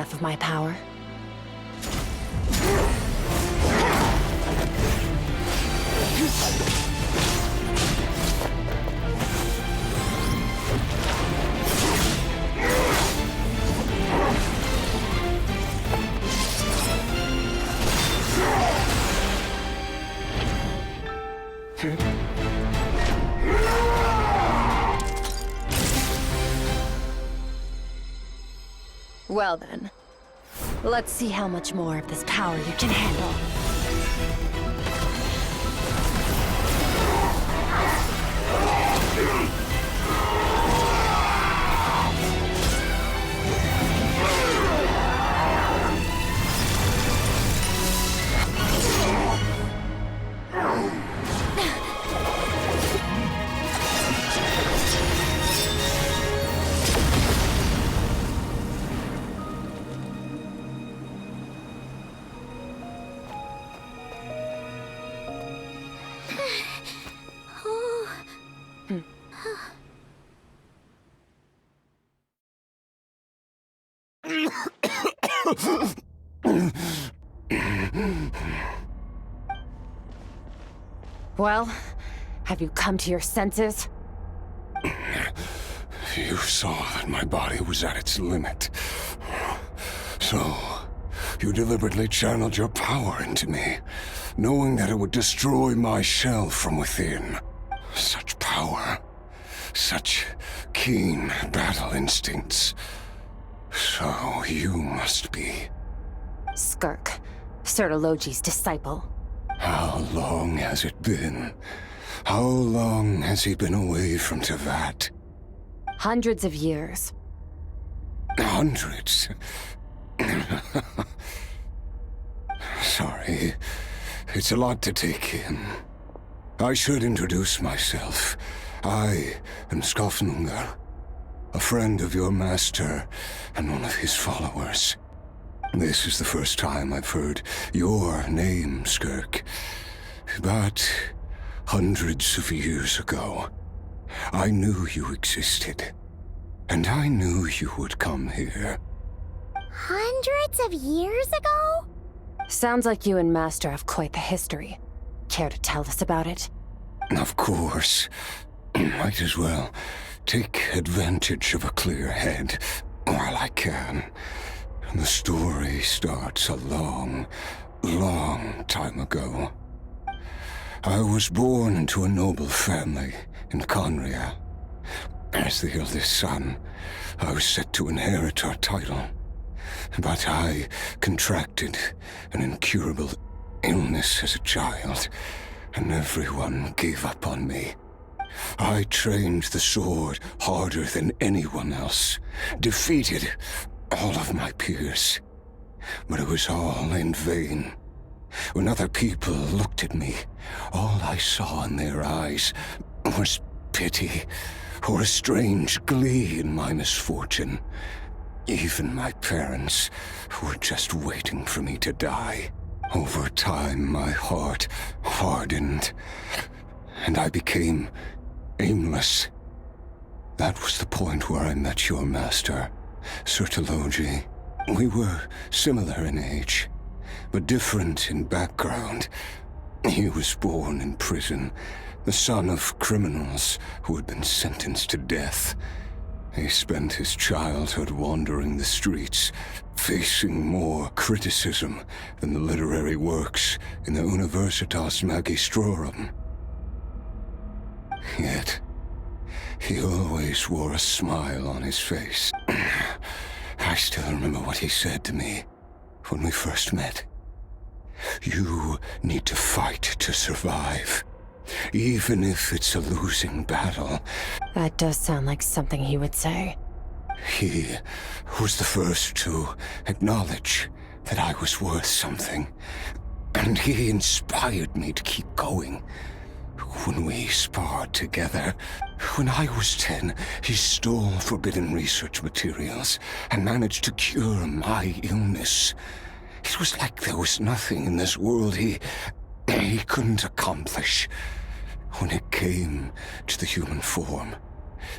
enough of my power. Well then, let's see how much more of this power you can handle. Well, have you come to your senses? You saw that my body was at its limit. So, you deliberately channeled your power into me, knowing that it would destroy my shell from within. Such power. Such keen battle instincts. So, you must be... Skirk, Sertologi's disciple. How long has it been? How long has he been away from Tevat? Hundreds of years. Hundreds? Sorry, it's a lot to take in. I should introduce myself. I am Skofnungar, a friend of your master and one of his followers. This is the first time I've heard your name, Skirk. But hundreds of years ago, I knew you existed. And I knew you would come here. Hundreds of years ago? Sounds like you and Master have quite the history. Care to tell us about it? Of course. Might as well take advantage of a clear head while I can. The story starts a long, long time ago. I was born into a noble family in Conria. As the eldest son, I was set to inherit our title. But I contracted an incurable illness as a child, and everyone gave up on me. I trained the sword harder than anyone else, defeated all of my peers. But it was all in vain. When other people looked at me, all I saw in their eyes was pity, or a strange glee in my misfortune. Even my parents were just waiting for me to die. Over time, my heart hardened, and I became aimless. That was the point where I met your master, Sertologi. We were similar in age, but different in background. He was born in prison, the son of criminals who had been sentenced to death. He spent his childhood wandering the streets, facing more criticism than the literary works in the Universitas Magistrorum. Yet, he always wore a smile on his face. I still remember what he said to me when we first met. You need to fight to survive, even if it's a losing battle. That does sound like something he would say. He was the first to acknowledge that I was worth something, and he inspired me to keep going. When we sparred together, when I was 10, he stole forbidden research materials and managed to cure my illness. It was like there was nothing in this world he couldn't accomplish. When it came to the human form,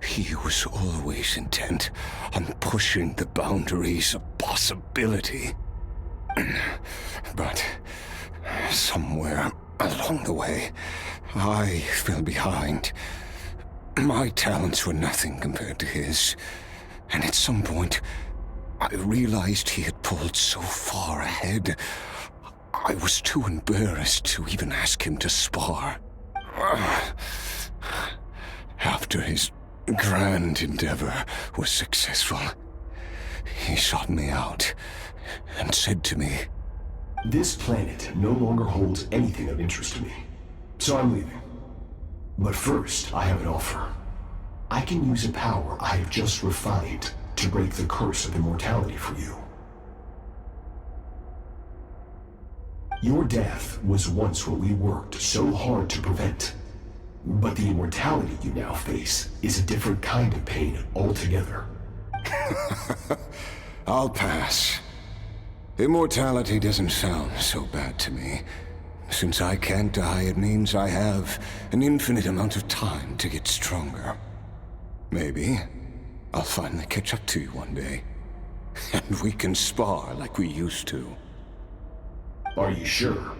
he was always intent on pushing the boundaries of possibility. But somewhere along the way, I fell behind. My talents were nothing compared to his, and at some point, I realized he had pulled so far ahead, I was too embarrassed to even ask him to spar. After his grand endeavor was successful, he sought me out and said to me, "This planet no longer holds anything of interest to me, so I'm leaving. But first, I have an offer. I can use a power I have just refined to break the curse of immortality for you. Your death was once what we worked so hard to prevent. But the immortality you now face is a different kind of pain altogether." I'll pass. Immortality doesn't sound so bad to me. Since I can't die, it means I have an infinite amount of time to get stronger. Maybe I'll finally catch up to you one day, and we can spar like we used to. Are you sure?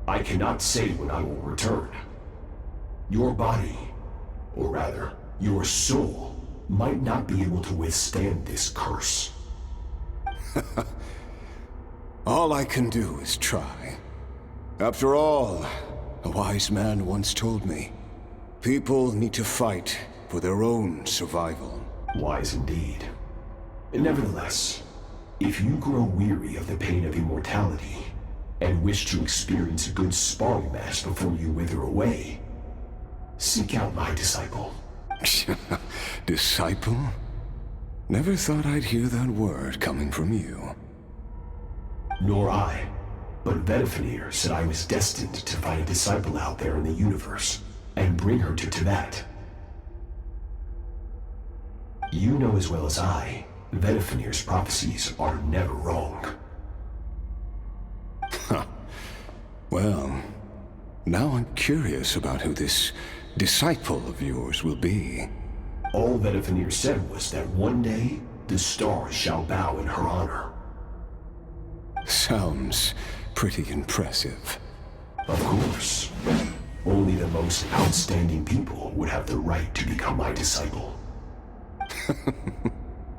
I cannot say when I will return. Your body, or rather, your soul, might not be able to withstand this curse. All I can do is try. After all, a wise man once told me, people need to fight for their own survival. Wise indeed. Nevertheless, if you grow weary of the pain of immortality, and wish to experience a good sparring match before you wither away, seek out my disciple. Disciple? Never thought I'd hear that word coming from you. Nor I. But Vedifenir said I was destined to find a disciple out there in the universe, and bring her to Tibet. You know as well as I, Vedifenir's prophecies are never wrong. Huh. Well, now I'm curious about who this disciple of yours will be. All Vedifenir said was that one day, the stars shall bow in her honor. Sounds pretty impressive. Of course. Only the most outstanding people would have the right to become my disciple.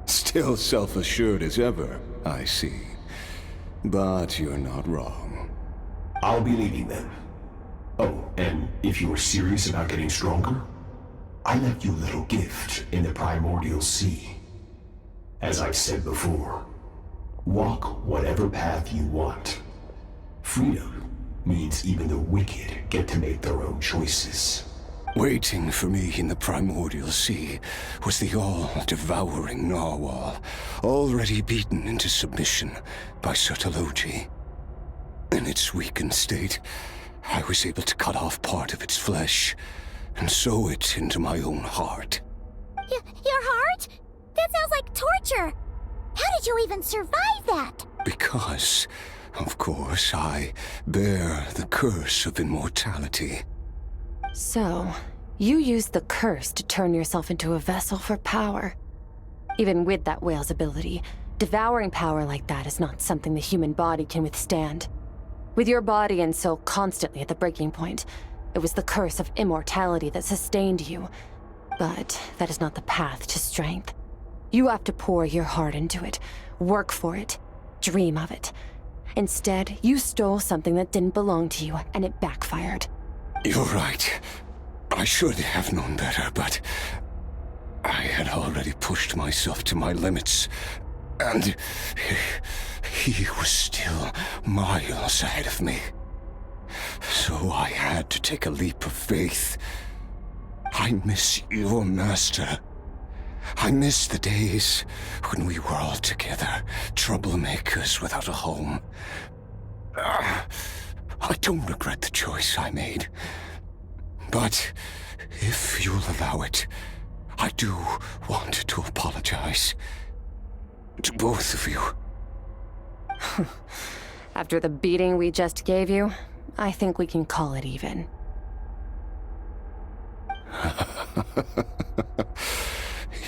Still self-assured as ever, I see. But you're not wrong. I'll be leaving then. Oh, and if you are serious about getting stronger, I left you a little gift in the Primordial Sea. As I've said before, walk whatever path you want. Freedom means even the wicked get to make their own choices. Waiting for me in the Primordial Sea was the all-devouring narwhal, already beaten into submission by Sertologi. In its weakened state, I was able to cut off part of its flesh and sew it into my own heart. Your heart? That sounds like torture! How did you even survive that? Because, of course, I bear the curse of immortality. So, you used the curse to turn yourself into a vessel for power. Even with that whale's ability, devouring power like that is not something the human body can withstand. With your body and soul constantly at the breaking point, it was the curse of immortality that sustained you. But that is not the path to strength. You have to pour your heart into it, work for it, dream of it. Instead, you stole something that didn't belong to you, and it backfired. You're right. I should have known better, but I had already pushed myself to my limits, and he was still miles ahead of me. So I had to take a leap of faith. I miss your master. I miss the days when we were all together, troublemakers without a home. I don't regret the choice I made. But if you'll allow it, I do want to apologize. To both of you. After the beating we just gave you, I think we can call it even.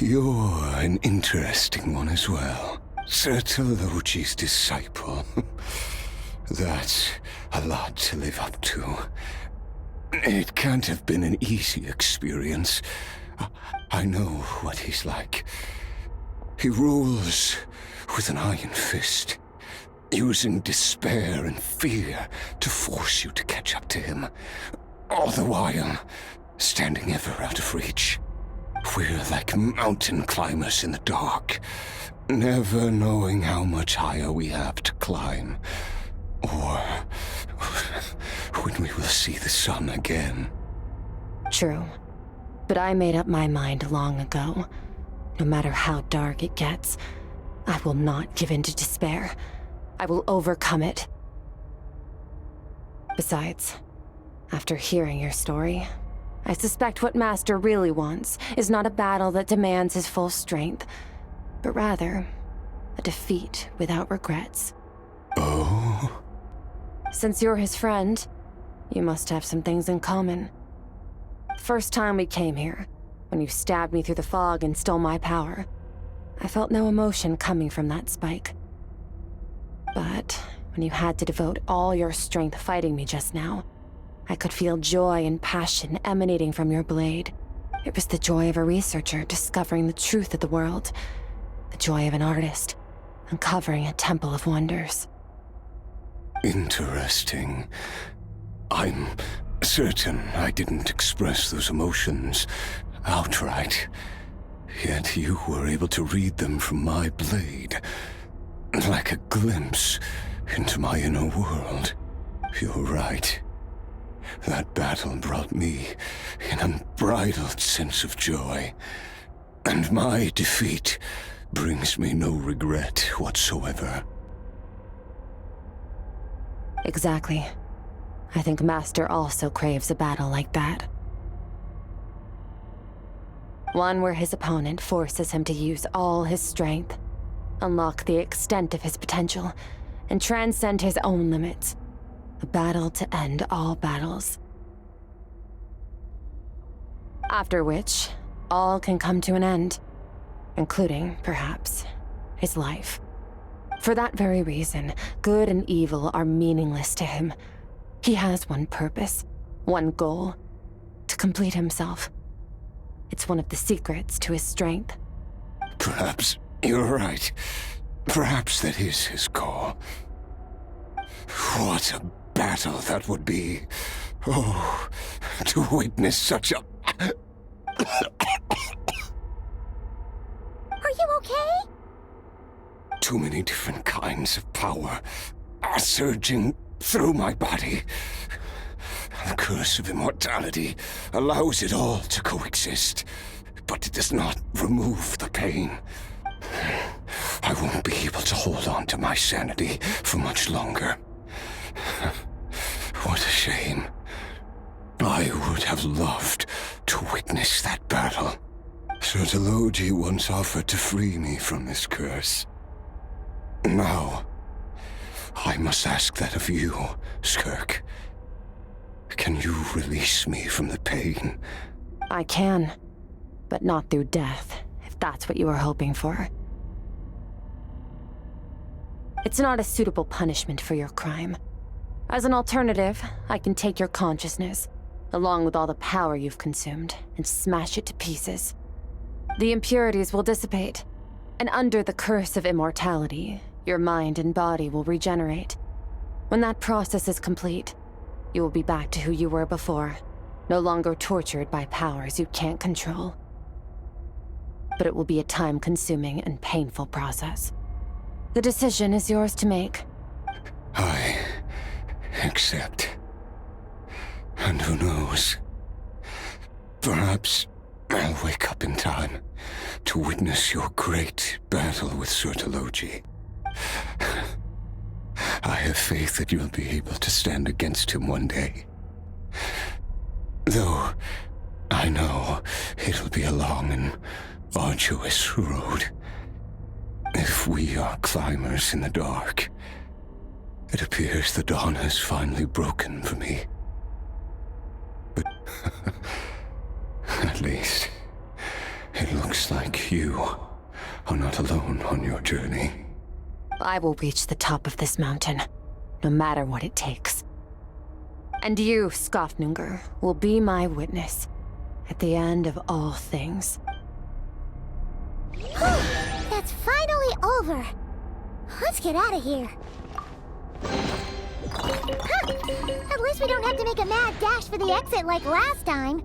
You're an interesting one as well. Sertologi's disciple. That's a lot to live up to. It can't have been an easy experience. I know what he's like. He rules with an iron fist, using despair and fear to force you to catch up to him, all the while standing ever out of reach. We're like mountain climbers in the dark, never knowing how much higher we have to climb, or when we will see the sun again. True. But I made up my mind long ago. No matter how dark it gets, I will not give in to despair. I will overcome it. Besides, after hearing your story, I suspect what Master really wants is not a battle that demands his full strength, but rather a defeat without regrets. Oh? Since you're his friend, you must have some things in common. First time we came here, when you stabbed me through the fog and stole my power, I felt no emotion coming from that spike. But when you had to devote all your strength fighting me just now, I could feel joy and passion emanating from your blade. It was the joy of a researcher discovering the truth of the world, the joy of an artist uncovering a temple of wonders. Interesting. I'm certain I didn't express those emotions outright, yet you were able to read them from my blade, like a glimpse into my inner world. You're right. That battle brought me an unbridled sense of joy, and my defeat brings me no regret whatsoever. Exactly. I think Master also craves a battle like that. One where his opponent forces him to use all his strength, unlock the extent of his potential, and transcend his own limits. A battle to end all battles. After which, all can come to an end, including, perhaps, his life. For that very reason, good and evil are meaningless to him. He has one purpose, one goal: to complete himself. It's one of the secrets to his strength. Perhaps you're right. Perhaps that is his call. What a battle that would be. Oh, to witness such a... Are you okay? Too many different kinds of power are surging through my body. The curse of immortality allows it all to coexist, but it does not remove the pain. I won't be able to hold on to my sanity for much longer. What a shame. I would have loved to witness that battle. Sertologi once offered to free me from this curse. Now, I must ask that of you, Skirk. Can you release me from the pain? I can, but not through death, if that's what you were hoping for. It's not a suitable punishment for your crime. As an alternative, I can take your consciousness, along with all the power you've consumed, and smash it to pieces. The impurities will dissipate, and under the curse of immortality, your mind and body will regenerate. When that process is complete, you will be back to who you were before, no longer tortured by powers you can't control. But it will be a time-consuming and painful process. The decision is yours to make. I accept. And who knows? Perhaps I'll wake up in time to witness your great battle with Sertologi. I have faith that you'll be able to stand against him one day. Though I know it'll be a long and arduous road. If we are climbers in the dark, it appears the dawn has finally broken for me. But at least it looks like you are not alone on your journey. I will reach the top of this mountain, no matter what it takes. And you, Skofnungr, will be my witness at the end of all things. That's finally over. Let's get out of here. Huh. At least we don't have to make a mad dash for the exit like last time.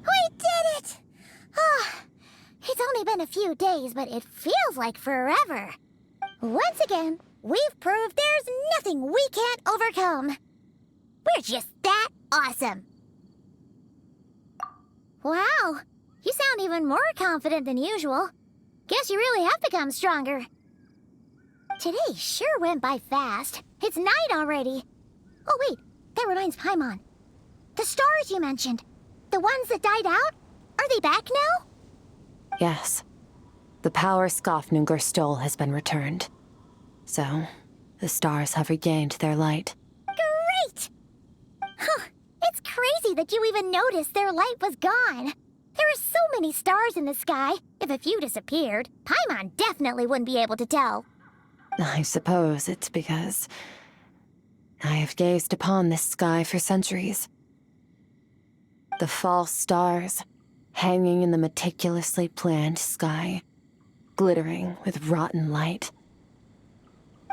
We did it! It's only been a few days, but it feels like forever. Once again, we've proved there's nothing we can't overcome. We're just that awesome. Wow, you sound even more confident than usual. Guess you really have become stronger. Today sure went by fast. It's night already. Oh wait, that reminds Paimon. The stars you mentioned, the ones that died out, are they back now? Yes. The power Skofnungr stole has been returned. So, the stars have regained their light. Great! Huh, it's crazy that you even noticed their light was gone. There are so many stars in the sky. If a few disappeared, Paimon definitely wouldn't be able to tell. I suppose it's because I have gazed upon this sky for centuries. The false stars, hanging in the meticulously planned sky, glittering with rotten light.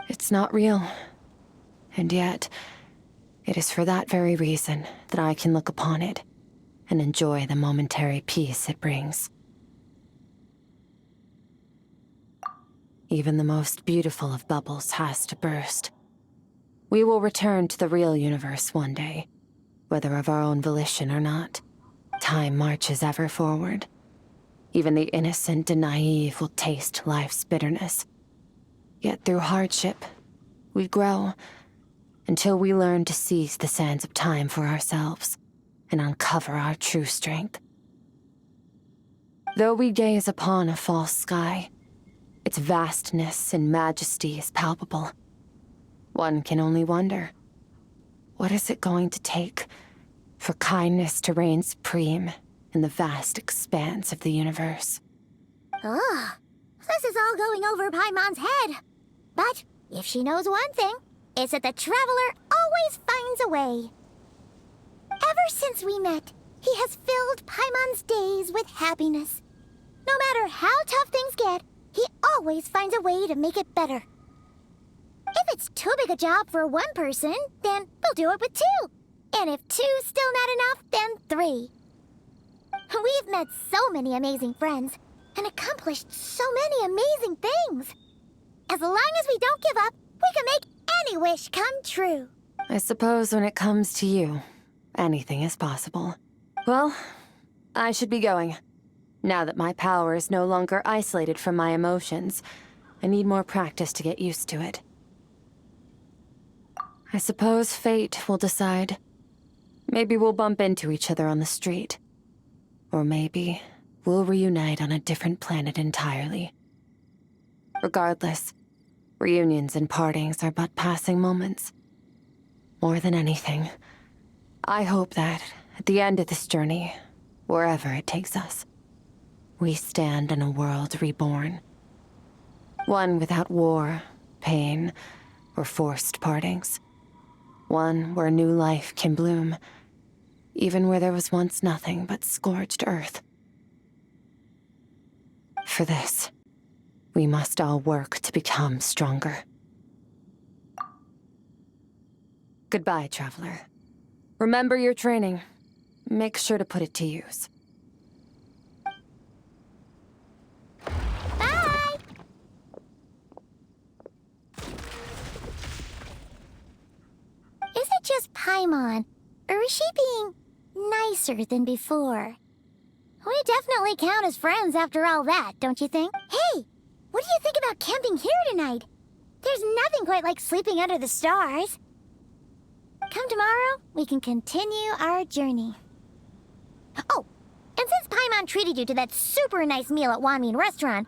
It's not real. And yet, it is for that very reason that I can look upon it and enjoy the momentary peace it brings. Even the most beautiful of bubbles has to burst. We will return to the real universe one day, whether of our own volition or not. Time marches ever forward. Even the innocent and naive will taste life's bitterness. Yet through hardship, we grow until we learn to seize the sands of time for ourselves and uncover our true strength. Though we gaze upon a false sky, its vastness and majesty is palpable. One can only wonder, what is it going to take for kindness to reign supreme in the vast expanse of the universe? Ugh, this is all going over Paimon's head. But if she knows one thing, it's that the Traveler always finds a way. Ever since we met, he has filled Paimon's days with happiness. No matter how tough things get, he always finds a way to make it better. If it's too big a job for one person, then we'll do it with two. And if two's still not enough, then three. We've met so many amazing friends and accomplished so many amazing things. As long as we don't give up, we can make any wish come true. I suppose when it comes to you, anything is possible. Well, I should be going. Now that my power is no longer isolated from my emotions, I need more practice to get used to it. I suppose fate will decide. Maybe we'll bump into each other on the street. Or maybe we'll reunite on a different planet entirely. Regardless, reunions and partings are but passing moments. More than anything, I hope that, at the end of this journey, wherever it takes us, we stand in a world reborn. One without war, pain, or forced partings. One where new life can bloom, even where there was once nothing but scorched earth. For this, we must all work to become stronger. Goodbye, Traveler. Remember your training. Make sure to put it to use. Bye! Paimon? Or is she being nicer than before? We definitely count as friends after all that, don't you think? Hey, what do you think about camping here tonight? There's nothing quite like sleeping under the stars. Come tomorrow, we can continue our journey. Oh, and since Paimon treated you to that super nice meal at Wanmin Restaurant,